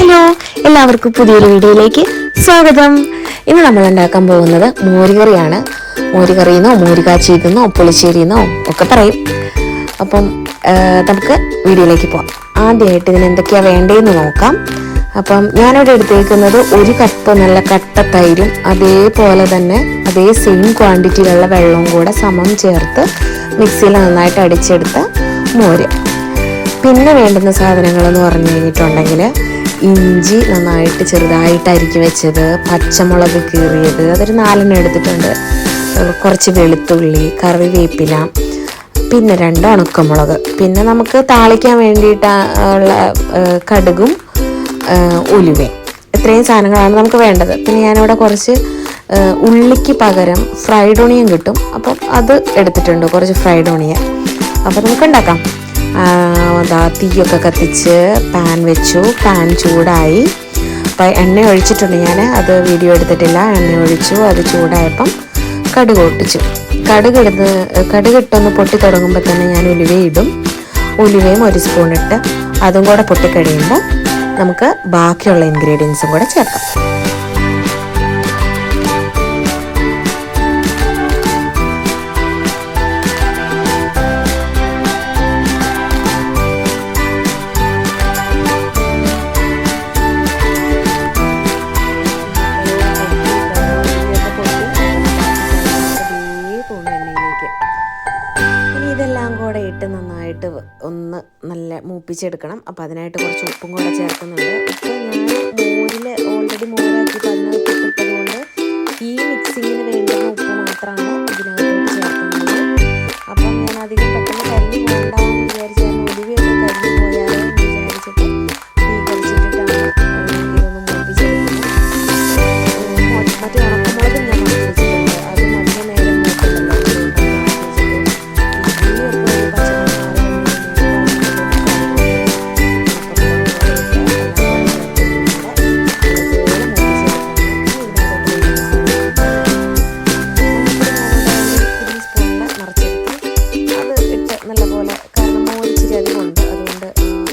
Hello, എല്ലാവർക്കും പുതിയൊരു വീഡിയോയിലേക്ക് സ്വാഗതം. ഇന്ന് നമ്മൾ ഉണ്ടാക്കാൻ പോകുന്നത് മോരുകറിയാണ്. മോരുകറിയെന്നോ മോരുകാച്ചിയെന്നോ പുളിശ്ശേരിയെന്നോ ഒക്കെ പറയും. അപ്പം നമുക്ക് വീഡിയോയിലേക്ക് പോകാം. ആദ്യമായിട്ട് ഇതിന് എന്തൊക്കെയാണ് വേണ്ടതെന്ന് നോക്കാം. അപ്പം ഞാനിവിടെ എടുത്തേക്കുന്നത് 1 കപ്പ് നല്ല കട്ട തൈരും അതേപോലെ തന്നെ അതേ സെയിം ക്വാണ്ടിറ്റിയിലുള്ള വെള്ളവും കൂടെ സമം ചേർത്ത് മിക്സിയിൽ നന്നായിട്ട് അടിച്ചെടുത്ത മോര്. പിന്നെ വേണ്ടുന്ന സാധനങ്ങൾ എന്ന് പറഞ്ഞു കഴിഞ്ഞിട്ടുണ്ടെങ്കിൽ ഇഞ്ചി നന്നായിട്ട് ചെറുതായിട്ട് അരിഞ്ഞു വെച്ചത്, പച്ചമുളക് കീറിയത് അതൊരു 4 എടുത്തിട്ടുണ്ട്, കുറച്ച് വെളുത്തുള്ളി, കറിവേപ്പില, പിന്നെ 2 ഉണക്കമുളക്, പിന്നെ നമുക്ക് താളിക്കാൻ വേണ്ടിയിട്ടുള്ള കടുകും ഉലുവയും. ഇത്രയും സാധനങ്ങളാണ് നമുക്ക് വേണ്ടത്. പിന്നെ ഞാനിവിടെ കുറച്ച് ഉള്ളിക്ക് പകരം ഫ്രൈഡ് ഓണിയൻ കിട്ടും, അപ്പം അത് എടുത്തിട്ടുണ്ട്, കുറച്ച് ഫ്രൈഡ് ഓണിയൻ. അപ്പം നമുക്ക് ഉണ്ടാക്കാം. തീയൊക്കെ കത്തിച്ച് പാൻ വെച്ചു. പാൻ ചൂടായി. അപ്പം എണ്ണ ഒഴിച്ചിട്ടുണ്ട്, ഞാൻ അത് വീഡിയോ എടുത്തിട്ടില്ല. എണ്ണ ഒഴിച്ചു, അത് ചൂടായപ്പം കടുക് പൊട്ടിച്ചു. കടുകിട്ടൊന്ന് പൊട്ടി തുടങ്ങുമ്പോൾ തന്നെ ഞാൻ ഉലുവയിടും. ഉലുവയും 1 സ്പൂൺ ഇട്ട് അതും കൂടെ പൊട്ടിക്കഴിയുമ്പോൾ നമുക്ക് ബാക്കിയുള്ള ഇൻഗ്രീഡിയൻസും കൂടെ ചേർക്കാം. ഇതെല്ലാം കൂടെ ഇട്ട് നന്നായിട്ട് ഒന്ന് നല്ല മൂപ്പിച്ചെടുക്കണം. അപ്പോൾ അതിനായിട്ട് കുറച്ച് ഉപ്പും കൂടെ ചേർക്കുന്നുണ്ട്. ഉപ്പ് ഞാൻ മോരിൽ ഓൾറെഡി മോരാക്കിയിട്ട് അതിനകത്ത് ഇട്ടത് കൊണ്ട് ഈ മിക്സിങ്ങിന് വേണ്ടുന്ന ഉപ്പ് മാത്രമാണ് ഇതിനകത്തോട്ട് ചേർക്കുന്നത്. അപ്പം ഞാൻ അധികം പെട്ടെന്ന് കരിഞ്ഞു പോകണ്ടെന്ന് വിചാരിച്ചായിരുന്നു. ഒലിവിയൊക്കെ കരിഞ്ഞു പോയാലോ എന്ന് വിചാരിച്ചിട്ട് തീ കുറച്ചിട്ടിട്ടാണ് ഇതൊന്ന് മൂപ്പിച്ചെടുക്കുന്നത്. മറ്റേ ഉണക്കമുളകും ഞാൻ മാറ്റി വെച്ചിട്ടുണ്ട്, അത് നല്ല നേരം മൂക്കുന്നുണ്ട്. നല്ലപോലെ, കാരണം മോരിച്ചിരി അതുകൊണ്ട്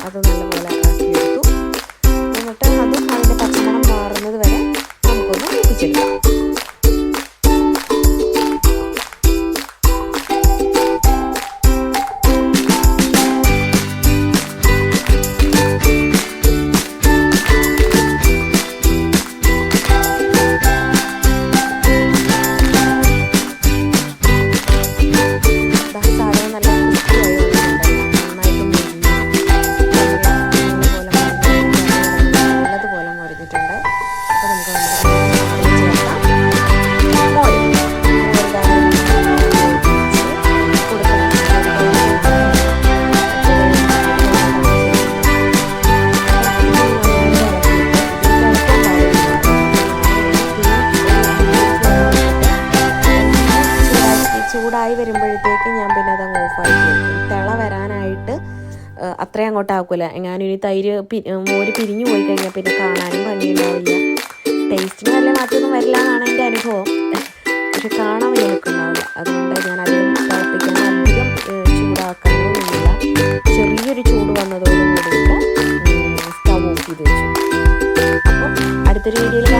അത് നല്ലപോലെ ആക്കിയെടുത്തു. എന്നിട്ട് അതും അതിൻ്റെ പച്ചമണം മാറുന്നത് വരെ നമുക്കൊന്ന് മൂപ്പിച്ചെടുക്കാം. ചൂടായി വരുമ്പോഴത്തേക്ക് ഞാൻ പിന്നെ അതങ്ങ് ഓഫാക്കി വയ്ക്കും. തിള വരാനായിട്ട് അത്രയും അങ്ങോട്ട് ആക്കില്ല. ഞാനിനി മോര് പിരിഞ്ഞു പോയി കഴിഞ്ഞാൽ പിന്നെ കാണാനും ഭംഗിയുണ്ടാവില്ല. ടേസ്റ്റിന് വലിയ മാറ്റമൊന്നും വരില്ല എന്നാണ് എൻ്റെ അനുഭവം. പക്ഷെ കാണാൻ എനിക്കുണ്ടാവില്ല. അതുകൊണ്ട് ഞാൻ അധികം തിളപ്പിക്കാൻ അധികം ചൂടാക്കാനോ ഒന്നുമില്ല. ചെറിയൊരു ചൂട് വന്നതോടുകൂടിയിട്ട് സ്റ്റവ് ഓഫ് ചെയ്ത് വെച്ചു. അപ്പം അടുത്തൊരു വീഡിയോയിൽ